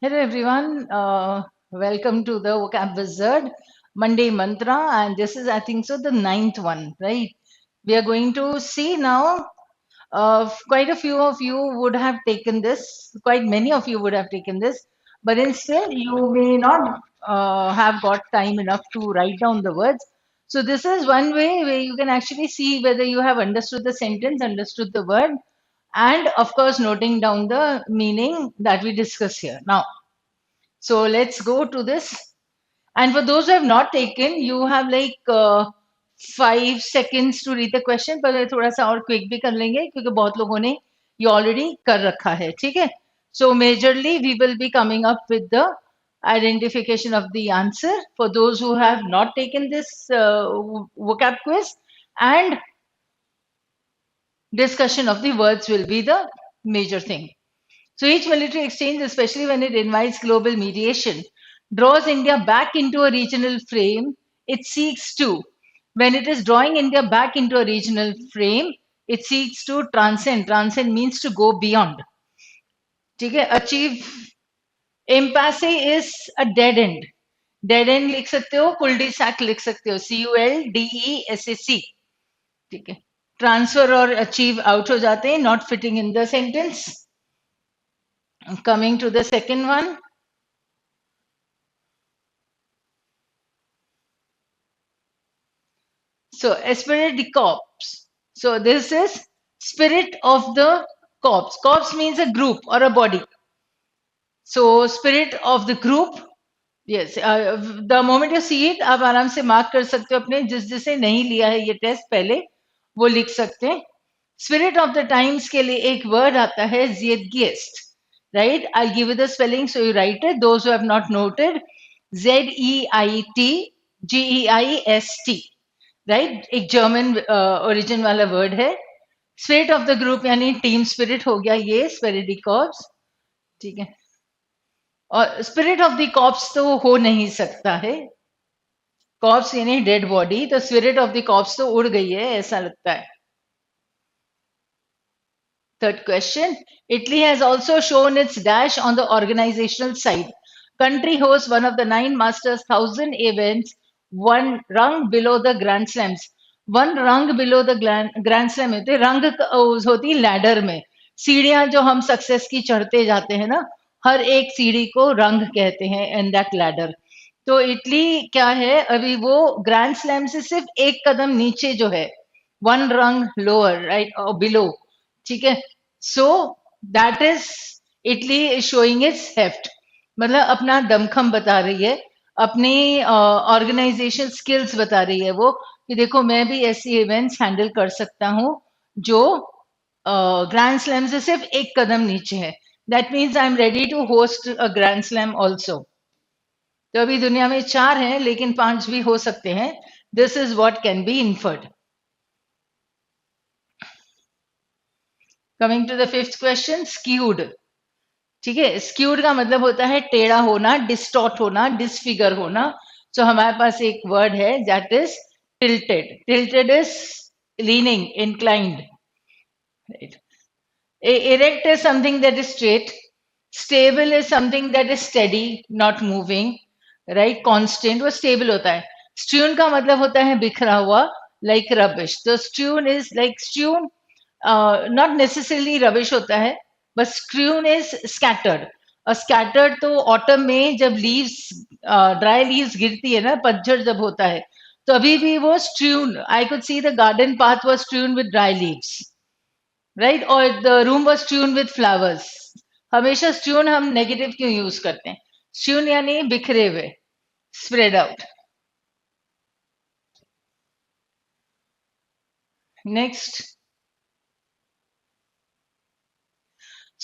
Hello everyone, welcome to the Vocab Wizard Monday Mantra, and this is, I think so, the ninth one, right? We are going to see now. Quite a few of you would have taken this. Quite many of you would have taken this, but instead you may not have got time enough to write down the words. So this is one way where you can actually see whether you have understood the sentence, understood the word, and of course noting down the meaning that we discuss here now. So let's go to this. And for those who have not taken, you have like 5 seconds to read the question. पर थोड़ा सा और quick भी कर लेंगे क्योंकि बहुत लोगों ने ये ऑलरेडी कर रखा है. ठीक है. So majorly we will be coming up with the identification of the answer for those who have not taken this vocab quiz, and discussion of the words will be the major thing. So each military exchange, especially when it invites global mediation, draws India back into a regional frame. It seeks to, when it is drawing India back into a regional frame, it seeks to transcend. Transcend means to go beyond. ठीक है. Achieve. Impasse is a dead end. Dead end लिख सकते हो, cul-de-sac लिख सकते हो, CULDESAC. ठीक है. Transfer और achieve out हो जाते हैं, not fitting in the sentence. Coming to the second one. So, esprit de corps. So, this is spirit of the corps. Corps means a group or a body. So, spirit of the group. Yes, the moment you see it, आप आराम से mark कर सकते हो अपने जिसे नहीं लिया है ये टेस्ट पहले वो लिख सकते हैं. Spirit of the times के लिए एक word आता है Zeitgeist. Right? I'll give you the spelling so you write it. Those who have not noted, ZEITGEIST. Right. एक जर्मन ओरिजिन वाला वर्ड है. स्पिरिट ऑफ द ग्रुप यानी टीम स्पिरिट हो गया ये स्पिरिट दी कॉप्स. ठीक है. और स्पिरिट ऑफ द कॉप्स तो हो नहीं सकता है. कॉप्स यानी डेड बॉडी, तो स्पिरिट ऑफ द कॉप्स तो उड़ गई है ऐसा लगता है. Third question. Italy has also shown its dash on the organizational side. Country hosts one of the 9 Masters 1000 events, one rung below the Grand Slams. One rung below the Grand Slam होते रंग होती ladder में. सीढ़ियां जो हम success की चढ़ते जाते हैं ना, हर एक सीढ़ी को रंग कहते हैं इन दैट लैडर. तो इटली क्या है अभी वो ग्रैंड स्लैम से सिर्फ एक कदम नीचे जो है, वन रंग लोअर राइट और बिलो. ठीक है. So that is Italy is showing it's heft. मतलब अपना दमखम बता रही है, अपनी ऑर्गेनाइजेशन स्किल्स बता रही है वो कि देखो मैं भी ऐसी इवेंट्स हैंडल कर सकता हूँ जो ग्रैंड स्लैम से सिर्फ एक कदम नीचे है. That means I am ready to host a grand slam also. तो अभी दुनिया में 4 हैं लेकिन 5 भी हो सकते हैं. This is what can be inferred. Coming to the fifth question. Skewed. ठीक है. स्क्यूड का मतलब होता है टेढ़ा होना, डिस्टॉर्ट होना, डिसफिगर होना. सो हमारे पास एक वर्ड है that is tilted. Tilted is leaning, inclined. Right. Erect is something that is straight. Stable is something that is steady, not moving. Right. Constant वो stable होता है. Strewn का मतलब होता है बिखरा हुआ, like rubbish. तो strewn is like strewn, not necessarily rubbish होता है, but strewn is scattered. और scattered तो autumn में जब leaves, dry leaves गिरती है ना, पतझड़ जब होता है, तो अभी भी वो strewn. I could see the garden path was strewn with dry leaves. Right. और the room was strewn with flowers. हमेशा स्ट्यून हम नेगेटिव क्यों यूज करते हैं? स्ट्यून यानी बिखरे हुए, spread out. Next.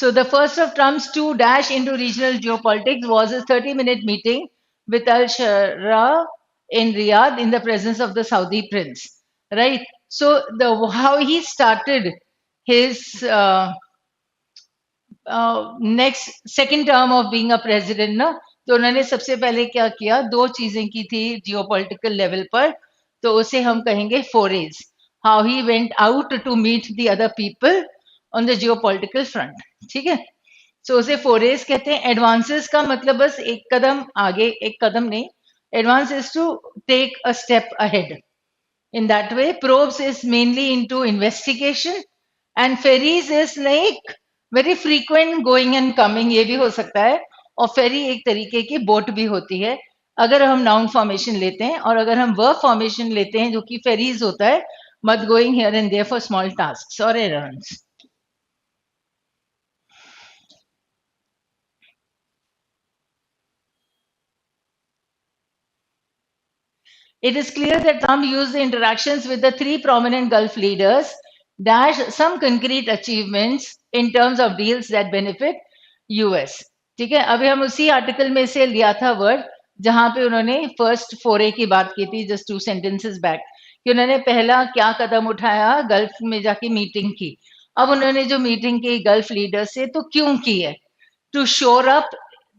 So the first of Trump's to dash into regional geopolitics was a 30-minute meeting with al-Shara in Riyadh in the presence of the Saudi prince. Right. So how he started his next second term of being a president ना, तो उन्होंने सबसे पहले क्या किया, 2 चीजें की थी जियोपॉलिटिकल लेवल पर. तो उसे हम कहेंगे forays. How he went out to meet the other people on the geopolitical front. ठीक है. सो उसे फोरेज कहते हैं. एडवांसेस का मतलब बस एक कदम आगे, एक कदम नहीं. Advance is to take a step ahead. In that way, probes is mainly into investigation and ferries is like very frequent going and coming. ये भी हो सकता है. और फेरी एक तरीके की बोट भी होती है अगर हम नाउन फॉर्मेशन लेते हैं. और अगर हम वर्ब फॉर्मेशन लेते हैं जो कि फेरीज होता है, मत going here and there for small tasks और errands. It is clear that Trump used the interactions with the three prominent Gulf leaders dash some concrete achievements in terms of deals that benefit US. ठीक है, अभी हम उसी article में से लिया था वर्ड जहां पे उन्होंने फर्स्ट फोरे की बात की थी जस्ट 2 sentences बैक, कि उन्होंने पहला क्या कदम उठाया, गल्फ में जाके मीटिंग की. अब उन्होंने जो मीटिंग की गल्फ लीडर से, तो क्यों की है? To shore up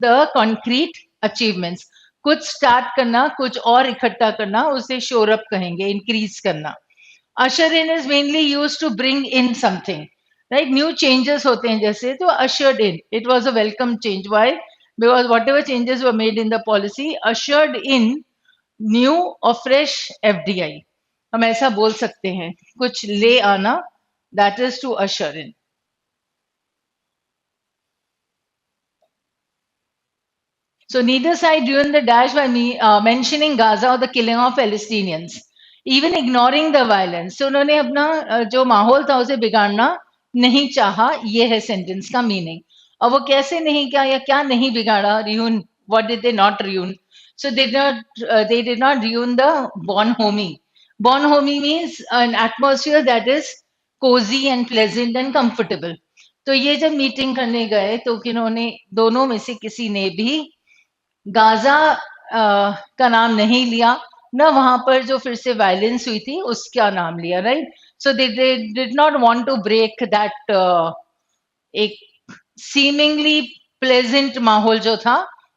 the concrete achievements. कुछ स्टार्ट करना, कुछ और इकट्ठा करना, उसे शोर अप कहेंगे, इंक्रीज करना. Usher in is mainly use to bring in something, right. New changes होते हैं जैसे, तो ushered in, it was a welcome change. Why? Because whatever changes were made in the policy ushered in new और fresh FDI. हम ऐसा बोल सकते हैं, कुछ ले आना, that is to usher in. So neither side ruined the dash by mentioning Gaza or the killing of Palestinians, even ignoring the violence. So उन्होंने अपना जो माहौल था उसे बिगाड़ना नहीं चाहा. ये है सेंटेंस का मीनिंग. और वो कैसे नहीं किया या क्या नहीं बिगाड़ा? Ruin. What did they not ruin? So they did not ruin the bonhomie. Bonhomie means an atmosphere that is cozy and pleasant and comfortable. तो ये जब मीटिंग करने गए तो किन्होंने, दोनों में से किसी ने भी गाजा का नाम नहीं लिया, न वहां पर जो फिर से वायलेंस हुई थी उसका नाम लिया, right. So they did not want to break that एक सीमिंगली प्लेजेंट माहौल जो था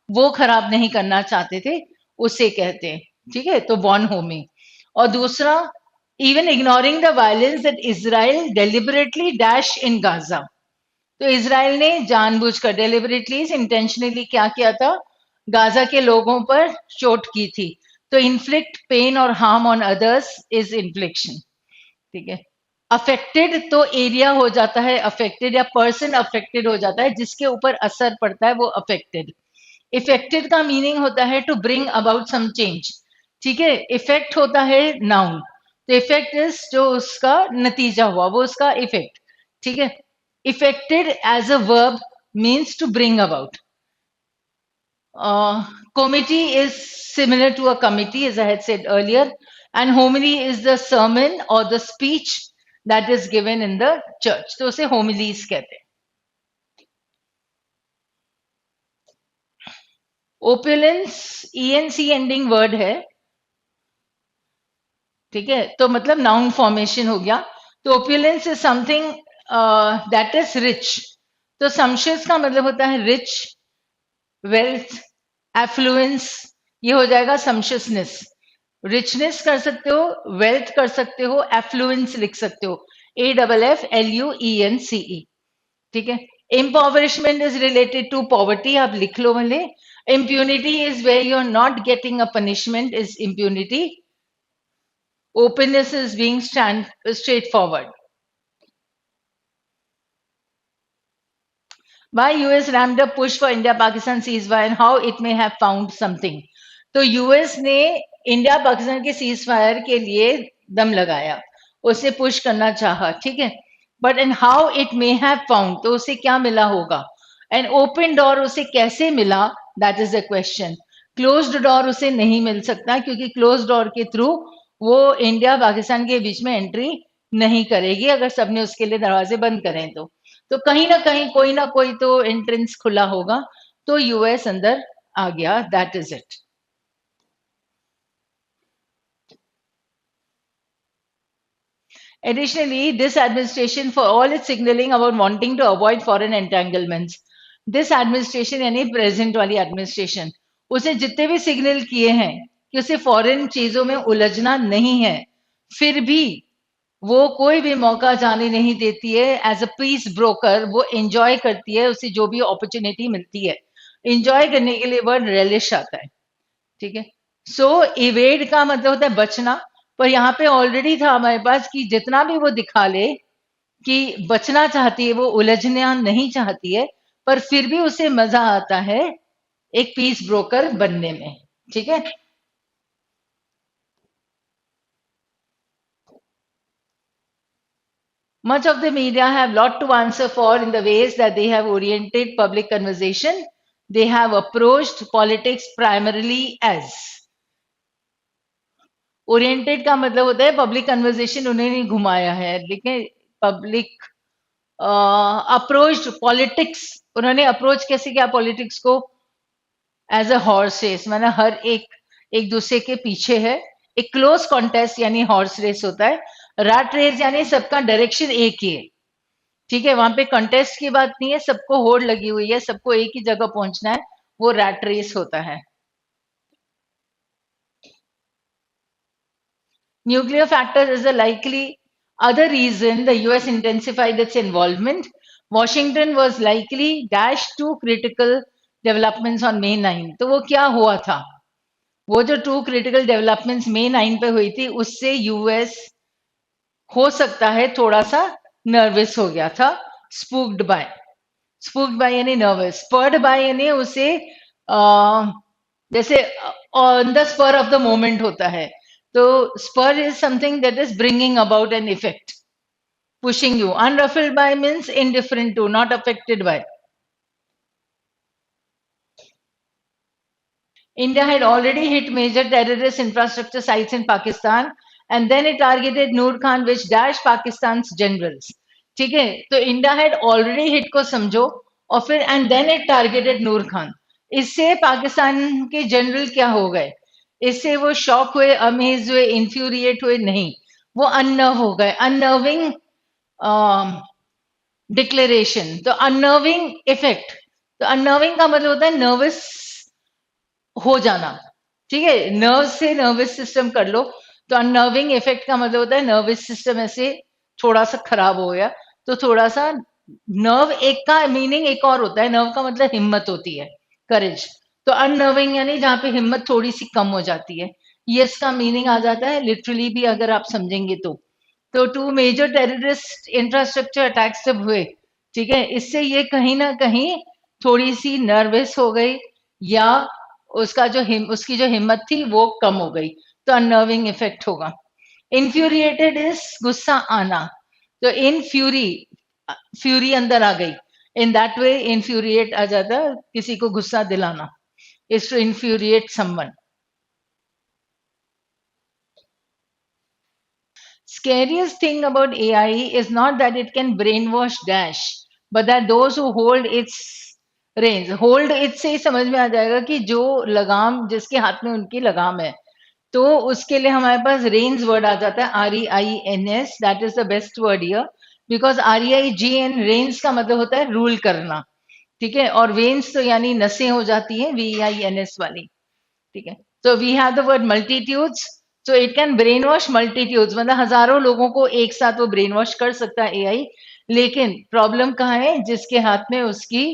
वो खराब नहीं करना चाहते थे, उसे कहते हैं. ठीक है, तो बॉर्न होमी. और दूसरा, even ignoring the violence that Israel deliberately dash in Gaza. तो इसराइल ने जानबूझकर, डेलिबरेटली, इंटेंशनली क्या किया था? गाजा के लोगों पर चोट की थी. तो इन्फ्लिक्ट पेन और हार्म ऑन अदर्स इज इन्फ्लिक्शन. ठीक है. अफेक्टेड तो एरिया हो जाता है अफेक्टेड, या पर्सन अफेक्टेड हो जाता है, जिसके ऊपर असर पड़ता है वो अफेक्टेड. इफेक्टेड का मीनिंग होता है to bring about some change. ठीक है. इफेक्ट होता है नाउन, तो इफेक्ट इज जो उसका नतीजा हुआ, वो उसका इफेक्ट. ठीक है. Effected as a verb means to bring about. Committee is similar to a committee, as I had said earlier, and homily is the sermon or the speech that is given in the church. तो उसे homilies कहते हैं. Opulence, enc ending word है. ठीक है, तो मतलब noun formation हो गया. तो opulence is something that is rich. तो सम्शियस का मतलब होता है रिच, वेल्थ, एफ्लुएंस. ये हो जाएगा सम्शियसनेस. रिचनेस कर सकते हो, वेल्थ कर सकते हो, एफ्लुएंस लिख सकते हो, AFFLUENCE. ठीक है. Impoverishment is related to poverty, आप लिख लो भले. Impunity is where you are not getting a punishment, is impunity. Openness is being straightforward. Why US ramped up push for India-Pakistan ceasefire and how it may have found something. तो US ने India Pakistan के cease fire के लिए दम लगाया, उसे push करना चाहा. ठीक है. But and how it may have found, तो उसे क्या मिला होगा. एंड ओपन डोर उसे कैसे मिला, that is the question. Closed door उसे नहीं मिल सकता, क्योंकि क्लोज डोर के थ्रू वो इंडिया पाकिस्तान के बीच में एंट्री नहीं करेगी अगर सबने उसके लिए दरवाजे बंद करें तो कहीं ना कोई तो एंट्रेंस खुला होगा. तो यूएस अंदर आ गया, that is it. Additionally, this administration, for all its signaling about wanting to avoid foreign entanglements, this administration यानी प्रेजेंट वाली एडमिनिस्ट्रेशन, उसे जितने भी सिग्नल किए हैं कि उसे फॉरेन चीजों में उलझना नहीं है, फिर भी वो कोई भी मौका जाने नहीं देती है। एज अ पीस ब्रोकर वो एंजॉय करती है, उसे जो भी अपॉर्चुनिटी मिलती है एंजॉय करने के लिए वर्ड रेलिश आता है। ठीक है। सो इवेड का मतलब होता है बचना, पर यहाँ पे ऑलरेडी था हमारे पास कि जितना भी वो दिखा ले कि बचना चाहती है, वो उलझना नहीं चाहती है, पर फिर भी उसे मजा आता है एक पीस ब्रोकर बनने में। ठीक है। Much of the media have lot to answer for in the ways that they have oriented public conversation. They have approached politics primarily as oriented का मतलब होता है पब्लिक कन्वर्सेशन उन्होंने घुमाया है, लेकिन पब्लिक अप्रोच पॉलिटिक्स, उन्होंने अप्रोच कैसे किया पॉलिटिक्स को? एज अ हॉर्स रेस, मतलब हर एक एक दूसरे के पीछे है। एक क्लोज कॉन्टेस्ट यानी हॉर्स रेस होता है। रैट रेस यानी सबका डायरेक्शन एक ही है। ठीक है, वहां पे कंटेस्ट की बात नहीं है, सबको होड़ लगी हुई है, सबको एक ही जगह पहुंचना है, वो रैट रेस होता है। Nuclear factor is a likely other reason the US intensified its involvement. Washington was likely dash to critical developments on May 9। तो वो क्या हुआ था? वो जो टू क्रिटिकल डेवलपमेंट्स May 9 पे हुई थी, उससे यूएस हो सकता है थोड़ा सा नर्वस हो गया था। स्पूक्ड बाय, स्पूक्ड बाय यानी नर्वस, स्पर्ड बाय यानी उसे जैसे on the spur of the moment होता है। तो spur is something that is bringing about an effect, pushing you. Unruffled by means indifferent to, not affected by. India had already hit major terrorist infrastructure sites in Pakistan, and then it targeted Noor Khan, which dashed Pakistan's generals. ठीक है, तो India had already hit को समझो, और फिर and then it targeted नूर खान। इससे पाकिस्तान के general क्या हो गए? इससे वो शॉक हुए, अमेज हुए, इंफ्यूरिएट हुए? नहीं, वो अननर्व हो गए। अननर्विंग डिक्लेरेशन, तो अननर्विंग इफेक्ट। तो अननर्विंग का मतलब होता है नर्वस हो जाना। ठीक है, नर्व से नर्वस सिस्टम कर लो, तो अननर्विंग इफेक्ट का मतलब होता है नर्वस सिस्टम ऐसे थोड़ा सा खराब हो गया। तो थोड़ा सा नर्व, एक का मीनिंग एक और होता है, नर्व का मतलब हिम्मत होती है, करेज। तो अननर्विंग यानी जहां पे हिम्मत थोड़ी सी कम हो जाती है, ये इसका मीनिंग आ जाता है लिटरली भी अगर आप समझेंगे तो two major terrorist infrastructure attacks जब हुए, ठीक है, इससे ये कहीं ना कहीं थोड़ी सी नर्वस हो गई, या उसका जो उसकी जो हिम्मत थी वो कम हो गई, तो अननर्विंग इफेक्ट होगा। इन्फ्यूरिएटेड इज गुस्सा आना, तो इन फ्यूरी, फ्यूरी अंदर आ गई, इन दैट वे इन्फ्यूरिएट आ जाता है, किसी को गुस्सा दिलाना, is to infuriate someone. Scariest thing about AI is not that it can brainwash Dash, but that those who hold its reins, hold it से ही समझ में आ जाएगा कि जो लगाम, जिसके हाथ में उनकी लगाम है, तो उसके लिए हमारे पास रेंज वर्ड आ जाता है, REINS। That is the best word here, because REIGN range का मतलब होता है रूल करना। ठीक है, और वेन्स तो यानी नसें हो जाती हैं, VEINS वाली। ठीक है, तो we have the word multitudes, so it can brainwash multitudes, मतलब हजारों लोगों को एक साथ वो ब्रेन वॉश कर सकता है एआई। लेकिन प्रॉब्लम कहाँ है? जिसके हाथ में उसकी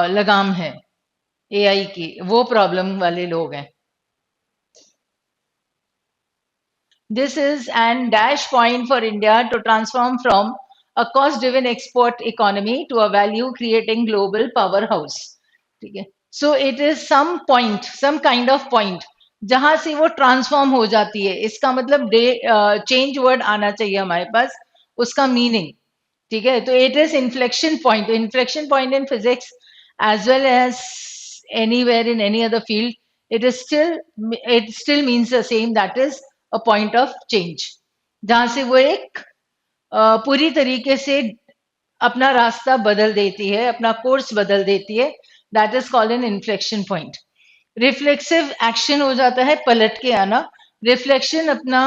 लगाम है एआई की, वो प्रॉब्लम वाले लोग हैं। This is an dash point for India to transform from a cost-driven export economy to a value-creating global powerhouse. ठीक है, so it is some point, some kind of point जहां से वो ट्रांसफॉर्म हो जाती है। इसका मतलब चेंज वर्ड आना चाहिए हमारे पास, उसका मीनिंग। ठीक है, तो it is inflection point. Inflection point in physics as well as anywhere in any other field, it is still, it still means the same, that is a point of change, जहां से वो एक पूरी तरीके से अपना रास्ता बदल देती है, अपना कोर्स बदल देती है। That is called an inflection point. Reflexive action हो जाता है पलट के आना। रिफ्लेक्शन अपना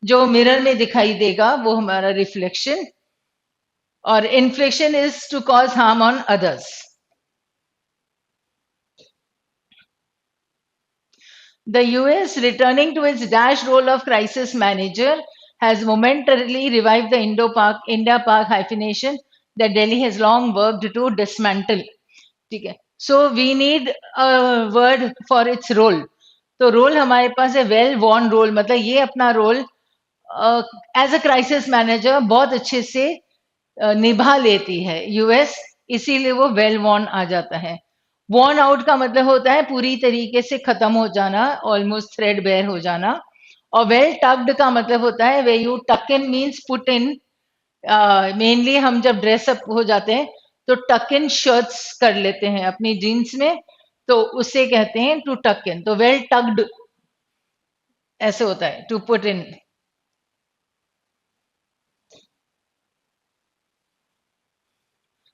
जो मिरर में दिखाई देगा वो हमारा रिफ्लेक्शन, और inflection is to cause harm on others. The US, returning to its dash role of crisis manager, has momentarily revived the India-Pak hyphenation that Delhi has long worked to dismantle. ठीक है, so we need a word for its role. तो role हमारे पास है well worn role, मतलब ये अपना role as a crisis manager बहुत अच्छे से निभा लेती है यूएस, इसीलिए वो वेल वॉर्न आ जाता है. वॉर्न आउट का मतलब होता है पूरी तरीके से खत्म हो जाना, ऑलमोस्ट थ्रेड बेयर हो जाना. और वेल टक्ड का मतलब होता है वे यू टक इन मीन्स पुट इन. मेनली हम जब ड्रेसअप हो जाते हैं तो टक इन शर्ट्स कर लेते हैं अपनी जीन्स में, तो उसे कहते हैं टू टक इन. तो वेल टक्ड ऐसे होता है, to put in.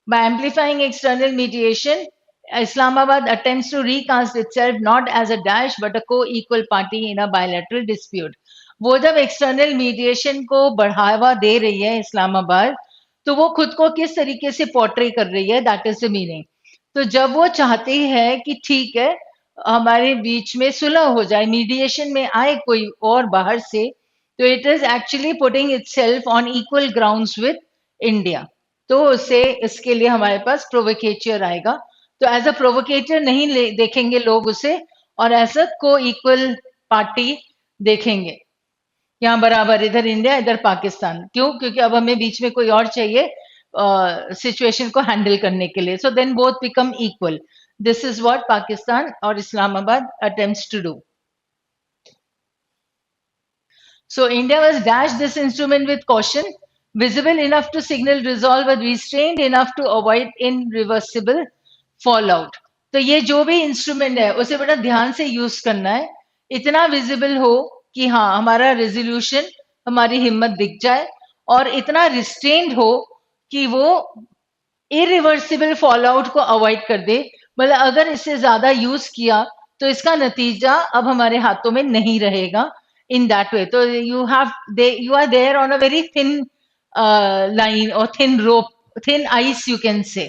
By amplifying external mediation, Islamabad attempts to recast itself not as a dash but a co-equal party in a bilateral dispute. वो जब एक्सटर्नल मीडिएशन को बढ़ावा दे रही है इस्लामाबाद, तो वो खुद को किस तरीके से पोर्ट्रे कर रही है, दैट इज द मीनिंग. तो जब वो चाहती है कि ठीक है हमारे बीच में सुलह हो जाए, मीडिएशन में आए कोई और बाहर से, तो it is actually putting itself on equal grounds with India. तो उसे इसके लिए हमारे पास प्रोवोकेटर आएगा. तो एज अ प्रोवोकेटर नहीं देखेंगे लोग उसे, और एज अ को इक्वल पार्टी देखेंगे. यहाँ बराबर, इधर इंडिया इधर पाकिस्तान. क्यों? क्योंकि अब हमें बीच में कोई और चाहिए सिचुएशन को हैंडल करने के लिए. So then both become equal. This is what Pakistan और Islamabad attempts to do. So India must dash this instrument with caution, visible enough to signal resolve but restrained enough to avoid irreversible fallout. तो ये जो भी instrument है उसे बड़ा ध्यान से यूज करना है, इतना विजिबल हो कि हाँ हमारा रेजोल्यूशन, हमारी हिम्मत दिख जाए, और इतना रिस्ट्रेन्ड हो कि वो इरिवर्सिबल फॉल आउट को अवॉइड कर दे. मतलब अगर इससे ज्यादा यूज किया तो इसका नतीजा अब हमारे हाथों में नहीं रहेगा इन दैट वे. तो you are there on a very thin line और thin rope, thin ice you can say.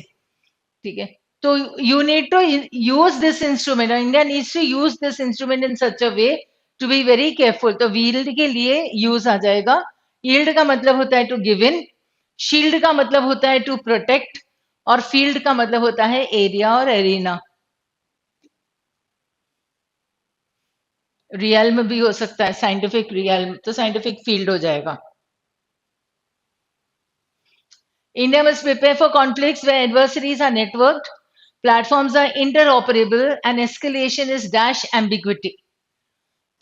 ठीक है, तो you need to use this instrument, India needs to use this instrument in such a way to be very careful. तो wield के लिए use आ जाएगा. Yield का मतलब होता है टू गिव इन, शील्ड का मतलब होता है टू प्रोटेक्ट, और फील्ड का मतलब होता है एरिया और एरिना. रियल्म भी हो सकता है, साइंटिफिक रियल्म, तो साइंटिफिक फील्ड हो जाएगा. India must prepare for conflicts where adversaries are networked, platforms are interoperable, and escalation is dash ambiguity.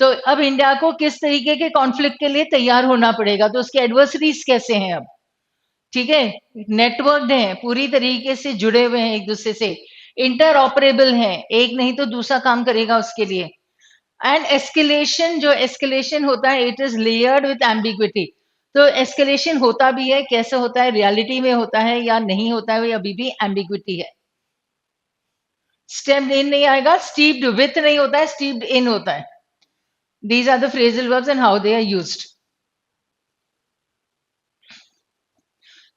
तो अब इंडिया को किस तरीके के कॉन्फ्लिक्ट के लिए तैयार होना पड़ेगा, तो उसके एडवर्सरीज कैसे हैं अब. ठीक है, नेटवर्क्ड हैं, पूरी तरीके से जुड़े हुए हैं एक दूसरे से, इंटर ऑपरेबल हैं, एक नहीं तो दूसरा काम करेगा उसके लिए. एंड एस्केलेशन, जो एस्केलेशन होता है it is layered with ambiguity. तो एस्केलेशन होता भी है, कैसे होता है, रियलिटी में होता है या नहीं होता है, अभी भी एम्बिग्विटी है. स्टेप्ड इन नहीं आएगा, स्टीप्ड विथ नहीं होता है, स्टीप्ड इन होता है. These are the phrasal verbs and how they are used.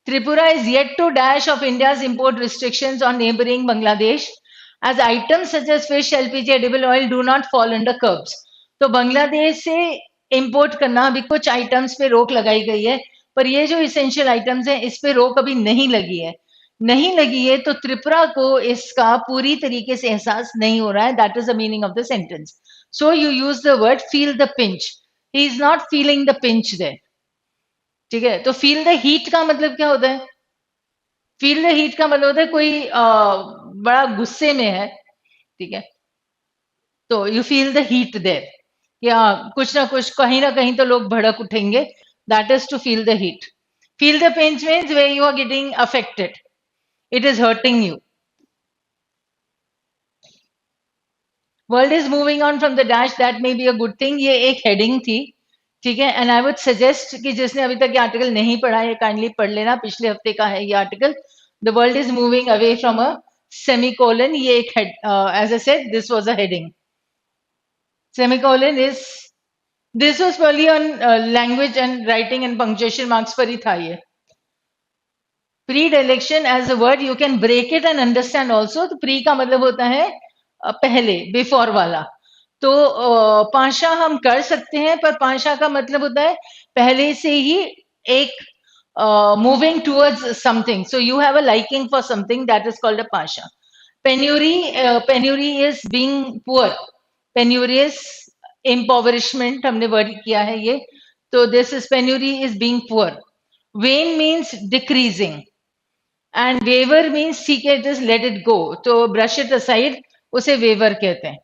Tripura is yet to dash of India's import restrictions on neighboring Bangladesh, as items such as fish, LPG, edible oil do not fall under curbs. तो बांग्लादेश से import करना, अभी कुछ items पे रोक लगाई गई है, पर ये जो इसेंशियल आइटम्स हैं इस पे रोक अभी नहीं लगी है. नहीं लगी है तो त्रिपुरा को इसका पूरी तरीके से एहसास नहीं हो रहा है. That is the meaning of the sentence. So you use the word feel the pinch. He is not feeling the pinch there. ठीक है, तो फील द हीट का मतलब क्या होता है. फील द हीट का मतलब होता है कोई बड़ा गुस्से में है. ठीक है, तो you feel the heat there, या कुछ ना कहीं तो लोग भड़क उठेंगे. That is to feel the heat. Feel the pinch means way you are getting affected, it is hurting you. World is moving on from the dash, that may be a good thing. ये एक heading थी. ठीक है, and I would suggest कि जिसने अभी तक ये आर्टिकल नहीं पढ़ा है काइंडली पढ़ लेना, पिछले हफ्ते का है ये article. The world is moving away from a semicolon. ये एक head, as I said this was a heading. Semicolon is, this was पहली on language and writing and punctuation marks पर ही था ये. Predilection as a word you can break it and understand also. तो pre का मतलब होता है पहले, बिफोर वाला. तो पाशा हम कर सकते हैं, पर पाशा का मतलब होता है पहले से ही एक moving towards something. So you have a liking for something, that is called a pasha. Penury is being poor. Penurious impoverishment हमने वर्ड किया है ये. तो this is penury is being poor. Wane means decreasing. And waver means ठीक है, just let it go. तो brush it aside, उसे waver कहते हैं.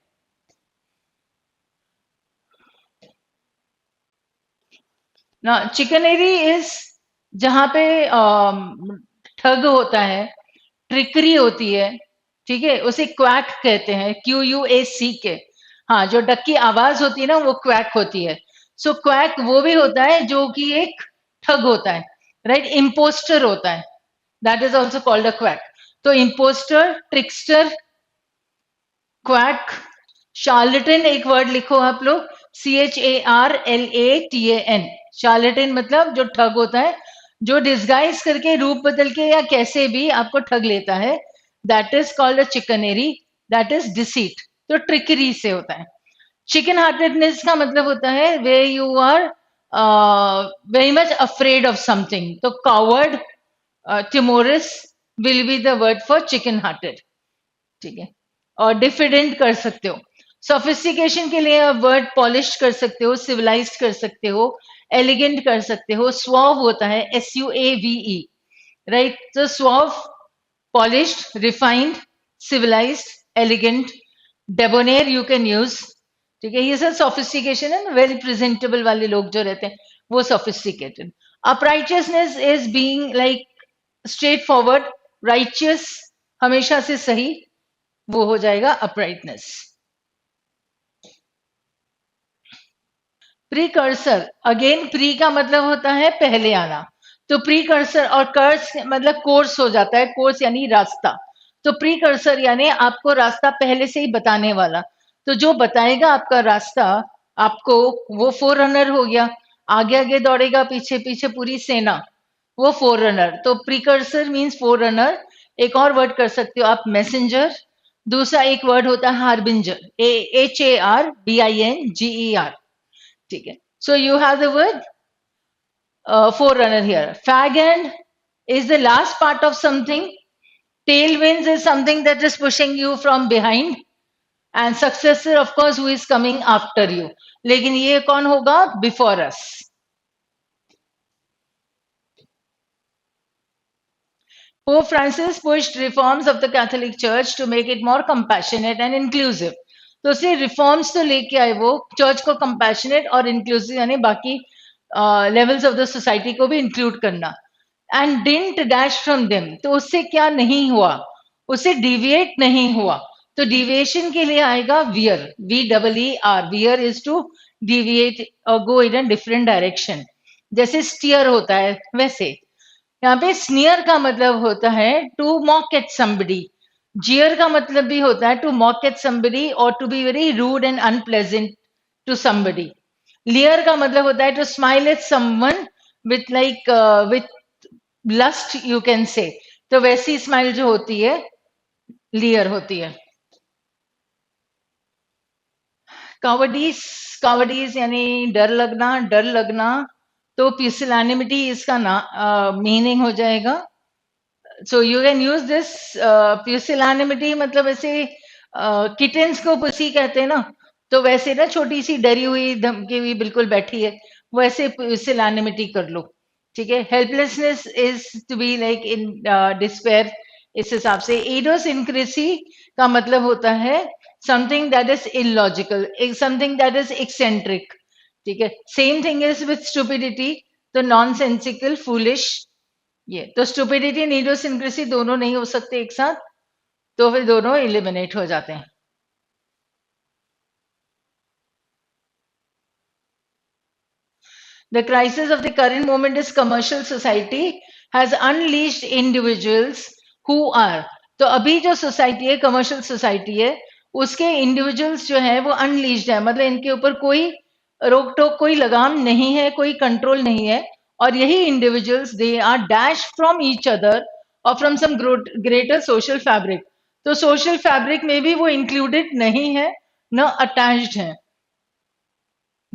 ना चिकनेरी इज जहां पे ठग होता है, ट्रिकरी होती है, ठीक है, उसे क्वैक कहते हैं, QUAC के. हाँ, जो डक की आवाज होती है ना, वो क्वैक होती है. सो क्वैक वो भी होता है जो कि एक ठग होता है, राइट, इम्पोस्टर होता है, that is also called a quack. तो इम्पोस्टर, ट्रिक्स्टर, क्वैक, शार्लेटन एक वर्ड लिखो आप लोग, CHARLATAN. शार्लेटन मतलब जो ठग होता है, जो डिस्गाइज करके, रूप बदल के या कैसे भी आपको ठग लेता है, that is called a chicanery, that is deceit. तो ट्रिकरी से होता है. चिकन हार्टेडनेस का मतलब होता है way you are very much afraid of something. तो coward, timorous will be the word for chicken hearted. ठीक है. और डिफिडेंट कर सकते हो. सोफिस्टिकेशन के लिए आप वर्ड पॉलिश कर सकते हो, सिविलाइज्ड कर सकते हो, एलिगेंट कर सकते हो. स्वाव होता है SUAVE, राइट. तो suave, polished, refined, civilised, elegant, debonair you can use. ठीक है, ये सब सोफिस्टिकेशन है. वेल प्रेजेंटेबल वाले लोग जो रहते हैं वो sophisticated. Uprighteousness is being like straight forward, righteous हमेशा से सही, वो हो जाएगा अपराइटनेस. प्रीकर्सर, अगेन प्री का मतलब होता है पहले आना. तो प्रीकर्सर और कर्स मतलब कोर्स हो जाता है, कोर्स यानी रास्ता. तो प्रीकर्सर यानी आपको रास्ता पहले से ही बताने वाला. तो जो बताएगा आपका रास्ता आपको, वो फोर रनर हो गया. आगे आगे दौड़ेगा, पीछे पीछे पूरी सेना, वो फोर रनर. तो प्रीकर्सर मीन्स फोर रनर. एक और वर्ड कर सकते हो आप, मैसेंजर. दूसरा एक वर्ड होता है हार्बिंजर, HARBINGER. ठीक है. So you have the word forerunner here. Fag end is the last part of something. Tailwinds is something that is pushing you from behind. And successor, of course, who is coming after you. लेकिन ये कौन होगा? Before us. Pope Francis pushed reforms of the Catholic Church to make it more compassionate and inclusive. तो उसने reforms तो लेके आए वो, चर्च को कंपैशनेट और इंक्लूसिव यानी बाकी लेवल्स ऑफ द सोसाइटी को भी इंक्लूड करना. And didn't dash from them. तो उससे क्या नहीं हुआ? उससे डिविएट नहीं हुआ. तो डिविएशन के लिए आएगा veer, VEER. Veer is to deviate और go in a different direction. जैसे स्टीयर होता है वैसे. यहाँ पे स्नियर का मतलब होता है टू मॉक एट समबडी. जियर का मतलब भी होता है टू मॉक एट समबडी और to be very rude and unpleasant to somebody. Leer का मतलब होता है to smile at someone with like with lust you can say. तो वैसी स्माइल जो होती है लियर होती है. कावर्डीज, कावर्डीज यानी डर लगना, डर लगना. तो पुसिलैनिमिटी इसका ना मीनिंग हो जाएगा. So you can use this. Pusillanimity मतलब ऐसे किटेंस को पुसी कहते हैं ना, तो वैसे ना छोटी सी डरी हुई धमकी हुई बिल्कुल बैठी है, वैसे पुसिलैनिमिटी कर लो. ठीक है. Helplessness is to be like in despair. इस हिसाब से इडियोसिंक्रेसी का मतलब होता है something that is illogical, something that is eccentric. ठीक है. Same thing is with stupidity. तो नॉनसेंसिकल, फूलिश. ये तो स्टूपिडिटी एंड इडियोसिंक्रेसी दोनों नहीं हो सकते एक साथ, तो फिर दोनों एलिमिनेट हो जाते हैं. The crisis of the current moment is commercial society has unleashed individuals who are. तो अभी जो सोसाइटी है कमर्शियल सोसाइटी है, उसके इंडिविजुअल्स जो है वो अनलीज्ड है. मतलब इनके ऊपर कोई रोक टोक, कोई लगाम नहीं है, कोई कंट्रोल नहीं है. और यही individuals they are dash from each other और from some greater social fabric. तो सोशल फैब्रिक में भी वो इंक्लूडेड नहीं है, न अटैच्ड हैं,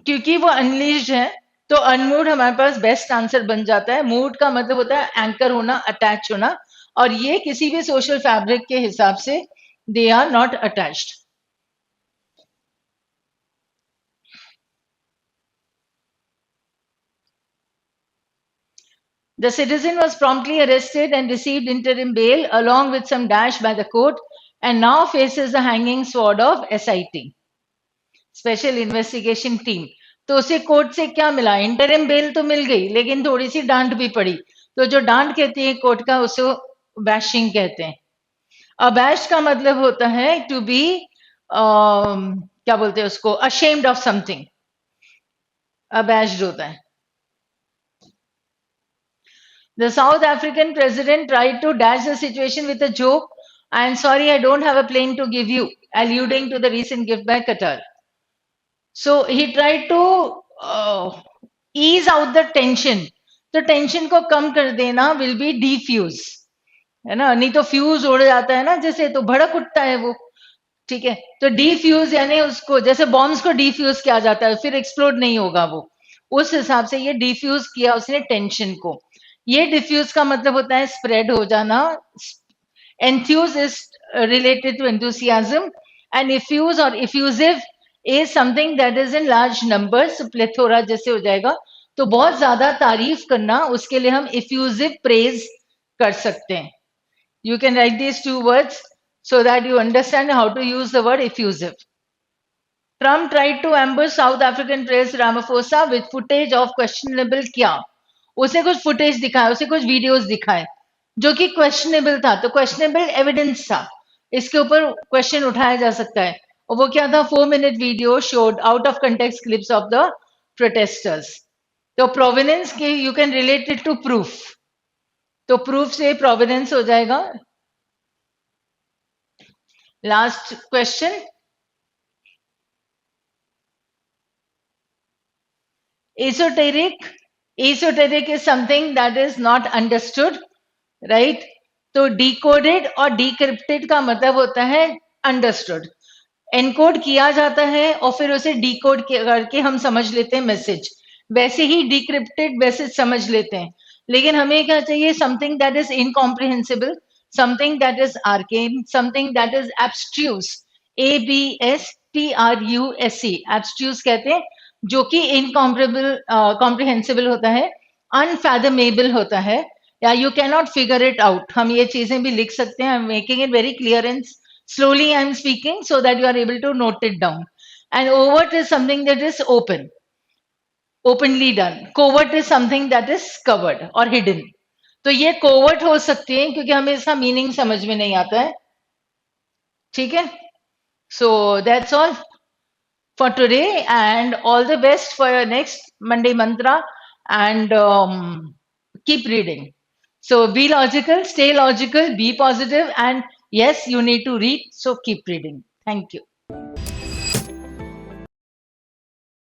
क्योंकि वो अनलीज्ड है। तो अनमूड हमारे पास बेस्ट आंसर बन जाता है। मूड का मतलब होता है एंकर होना, अटैच होना, और ये किसी भी सोशल फैब्रिक के हिसाब से they are not attached. The citizen was promptly arrested and received interim bail along with some dash by the court and now faces the hanging sword of SIT, special investigation team. तो उसे court से क्या मिला? Interim bell तो मिल गई, लेकिन थोड़ी सी डांट भी पड़ी। तो जो डांट कहती है कोर्ट का, उसे बैशिंग कहते हैं। अबैश का मतलब होता है टू बी, क्या बोलते हैं उसको, अशेम्ड ऑफ समथिंग, अबैश्ड होता है। The South African president tried to dash the situation with a joke. I am sorry, I don't have a plane to give you, alluding to the recent gift by Qatar. So he tried to ease out the tension. तो tension को कम कर देना will be diffuse, है ना? नहीं तो fuse उड़ जाता है ना, जैसे तो भड़क उठता है वो। ठीक है, तो डिफ्यूज यानी उसको, जैसे बॉम्ब्स को डिफ्यूज किया जाता है फिर एक्सप्लोड नहीं होगा वो, उस हिसाब से ये डिफ्यूज किया उसने टेंशन को। ये डिफ्यूज का मतलब होता है स्प्रेड हो जाना। enthuse is related to enthusiasm, and effuse or effusive is something that is in large numbers, plethora जैसे हो जाएगा। तो बहुत ज्यादा तारीफ करना, उसके लिए हम effusive praise कर सकते हैं। You can write these two words so that you understand how to use the word effusive. Trump tried to ambush South African President Ramaphosa with footage of questionable क्या? उसे कुछ फुटेज दिखाए, उसे कुछ videos दिखाए जो कि क्वेश्चनेबल था, तो क्वेश्चनेबल एविडेंस था, इसके ऊपर क्वेश्चन उठाया जा सकता है। और वो क्या था? 4 minute video showed out of context clips of the protesters. तो प्रोविनेंस के you can relate it to proof, तो प्रूफ से प्रोविनेंस हो जाएगा। Last question, esoteric, esoteric is something that is not understood, right? तो डिकोडेड और decrypted का मतलब होता है अंडरस्टूड। एनकोड किया जाता है और फिर उसे डिकोड करके हम समझ लेते हैं मैसेज, वैसे ही डिक्रिप्टेड मैसेज समझ लेते हैं। लेकिन हमें क्या चाहिए? Something that is incomprehensible, something that is arcane, something that is abstruse, ABSTRUSE, abstruse कहते हैं, जो कि इनकॉम्प्रेबल, कॉम्प्रिहेंसिबल होता है, अनफैदमेबल होता है, या you can not figure it out. हम ये चीजें भी लिख सकते हैं। I am making it very clear and slowly I am speaking so that you are able to note it down. And overt is something that is open, openly done. Covert is something that is covered or hidden. तो ये covert हो सकते हैं क्योंकि हमें इसका meaning समझ में नहीं आता है। ठीक है, so that's all for today, and all the best for your next Monday mantra, and keep reading. So be logical, stay logical, be positive, and yes, you need to read, so keep reading. Thank you.